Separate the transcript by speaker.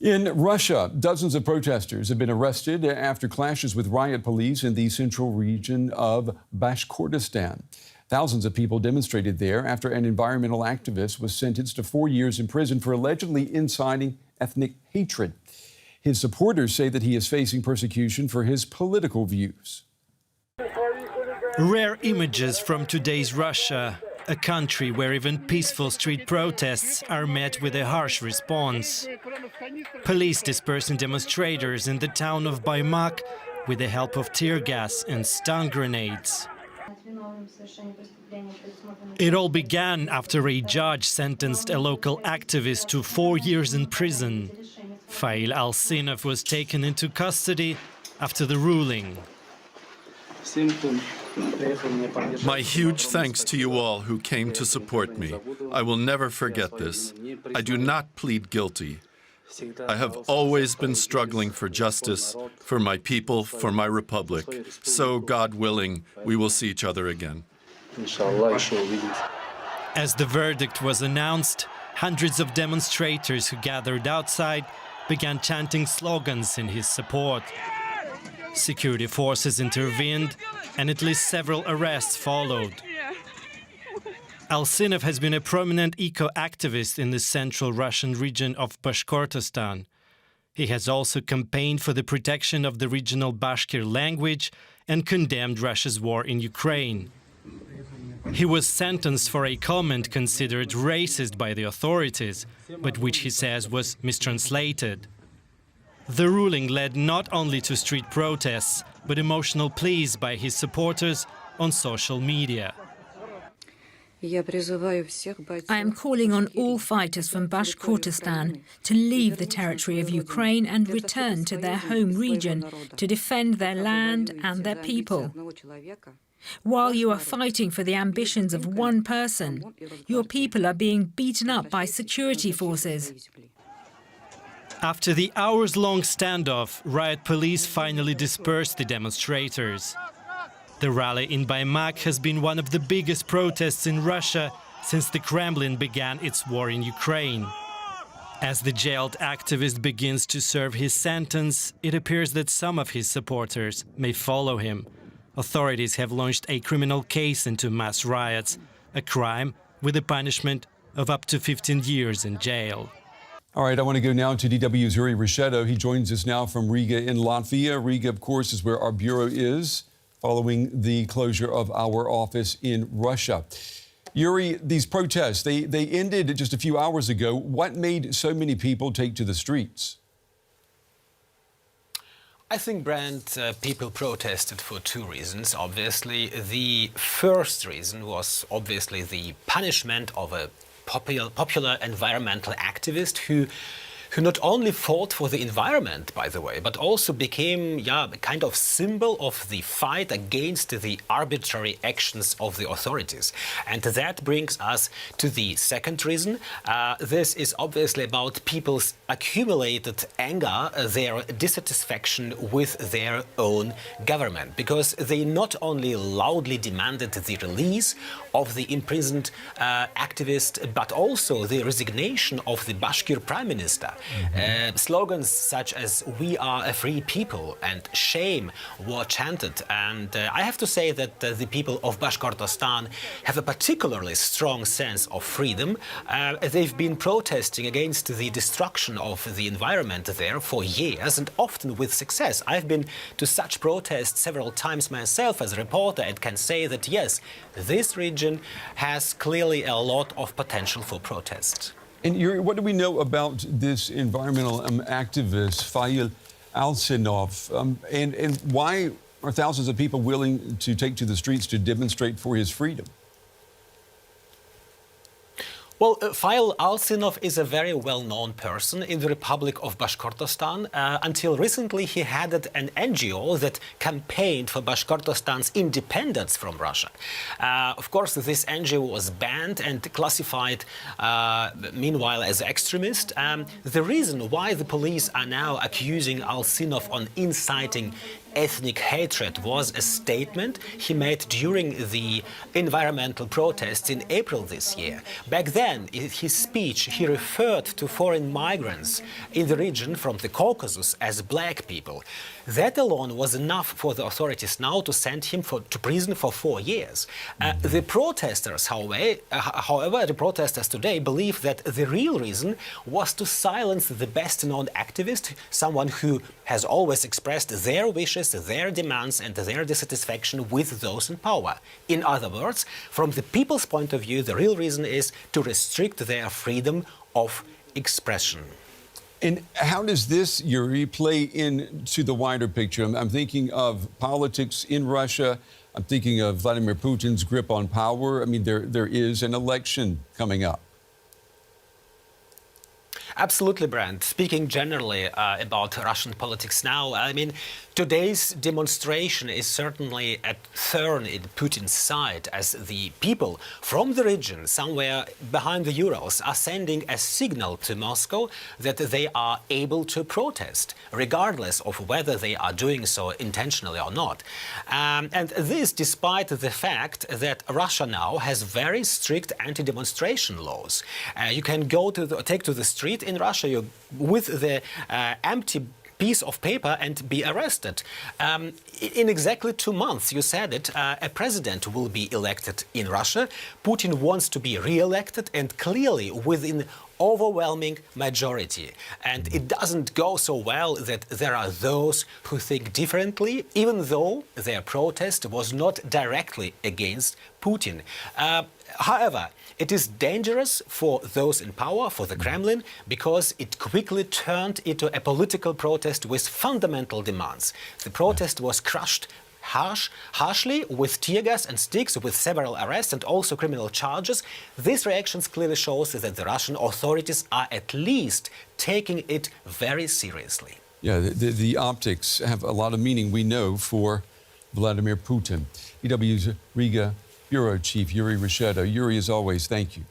Speaker 1: In Russia, dozens of protesters have been arrested after clashes with riot police in the central region of Bashkortostan. Thousands of people demonstrated there after an environmental activist was sentenced to 4 years in prison for allegedly inciting ethnic hatred. His supporters say that he is facing persecution for his political views.
Speaker 2: Rare images from today's Russia, a country where even peaceful street protests are met with a harsh response. Police dispersing demonstrators in the town of Baymak with the help of tear gas and stun grenades. It all began after a judge sentenced a local activist to 4 years in prison. Fail Alsinov was taken into custody after the ruling.
Speaker 3: My huge thanks to you all who came to support me. I will never forget this. I do not plead guilty. I have always been struggling for justice, for my people, for my republic. So, God willing, we will see each other again.
Speaker 2: As the verdict was announced, hundreds of demonstrators who gathered outside began chanting slogans in his support. Security forces intervened, and at least several arrests followed. Alsinov has been a prominent eco-activist in the central Russian region of Bashkortostan. He has also campaigned for the protection of the regional Bashkir language and condemned Russia's war in Ukraine. He was sentenced for a comment considered racist by the authorities, but which he says was mistranslated. The ruling led not only to street protests, but emotional pleas by his supporters on social media.
Speaker 4: I am calling on all fighters from Bashkortostan to leave the territory of Ukraine and return to their home region to defend their land and their people. While you are fighting for the ambitions of one person, your people are being beaten up by security forces.
Speaker 2: After the hours-long standoff, riot police finally dispersed the demonstrators. The rally in Baymak has been one of the biggest protests in Russia since the Kremlin began its war in Ukraine. As the jailed activist begins to serve his sentence, it appears that some of his supporters may follow him. Authorities have launched a criminal case into mass riots, a crime with a punishment of up to 15 years in jail.
Speaker 1: All right, I want to go now to DW's Yuri Risheto. He joins us now from Riga in Latvia. Riga, of course, is where our bureau is, following the closure of our office in Russia. Yuri, these protests, they ended just a few hours ago. What made so many people take to the streets?
Speaker 5: I think, Brent, people protested for two reasons, obviously. The first reason was obviously the punishment of a popular environmental activist who not only fought for the environment, by the way, but also became a kind of symbol of the fight against the arbitrary actions of the authorities. And that brings us to the second reason. This is obviously about people's accumulated anger, their dissatisfaction with their own government, because they not only loudly demanded the release of the imprisoned activist, but also the resignation of the Bashkir Prime Minister. Slogans such as "We are a free people" and "Shame" were chanted, and I have to say that the people of Bashkortostan have a particularly strong sense of freedom. They've been protesting against the destruction of the environment there for years, and often with success. I've been to such protests several times myself as a reporter and can say that yes, this region has clearly a lot of potential for protest.
Speaker 1: And Yuri, what do we know about this environmental activist, Fail Alsinov, and why are thousands of people willing to take to the streets to demonstrate for his freedom?
Speaker 5: Well, Fail Alsinov is a very well-known person in the Republic of Bashkortostan. Until recently, he headed an NGO that campaigned for Bashkortostan's independence from Russia. Of course, this NGO was banned and classified, meanwhile, as extremist. The reason why the police are now accusing Alsinov on inciting ethnic hatred was a statement he made during the environmental protests in April this year. Back then, in his speech, he referred to foreign migrants in the region from the Caucasus as black people. That alone was enough for the authorities now to send him to prison for 4 years. The protesters, however, the protesters today believe that the real reason was to silence the best-known activist, someone who has always expressed their wishes, their demands and their dissatisfaction with those in power. In other words, from the people's point of view, the real reason is to restrict their freedom of expression.
Speaker 1: And how does this, Yuri, play into the wider picture? I'm thinking of politics in Russia. I'm thinking of Vladimir Putin's grip on power. I mean, there is an election coming up.
Speaker 5: Absolutely, Brent. Speaking generally about Russian politics now, I mean, today's demonstration is certainly a thorn in Putin's side, as the people from the region, somewhere behind the Urals, are sending a signal to Moscow that they are able to protest, regardless of whether they are doing so intentionally or not. And this despite the fact that Russia now has very strict anti-demonstration laws. You can go take to the street in Russia with the empty piece of paper and be arrested. In exactly 2 months, you said it, a president will be elected in Russia. Putin wants to be re-elected, and clearly within overwhelming majority. And it doesn't go so well that there are those who think differently, even though their protest was not directly against Putin. However, it is dangerous for those in power, for the Kremlin, because it quickly turned into a political protest with fundamental demands. The protest was crushed harshly with tear gas and sticks, with several arrests and also criminal charges. These reactions clearly shows that the Russian authorities are at least taking it very seriously.
Speaker 1: Yeah, the optics have a lot of meaning, we know, for Vladimir Putin. EW's Riga Bureau Chief Yuri Resheto. Yuri, as always, thank you.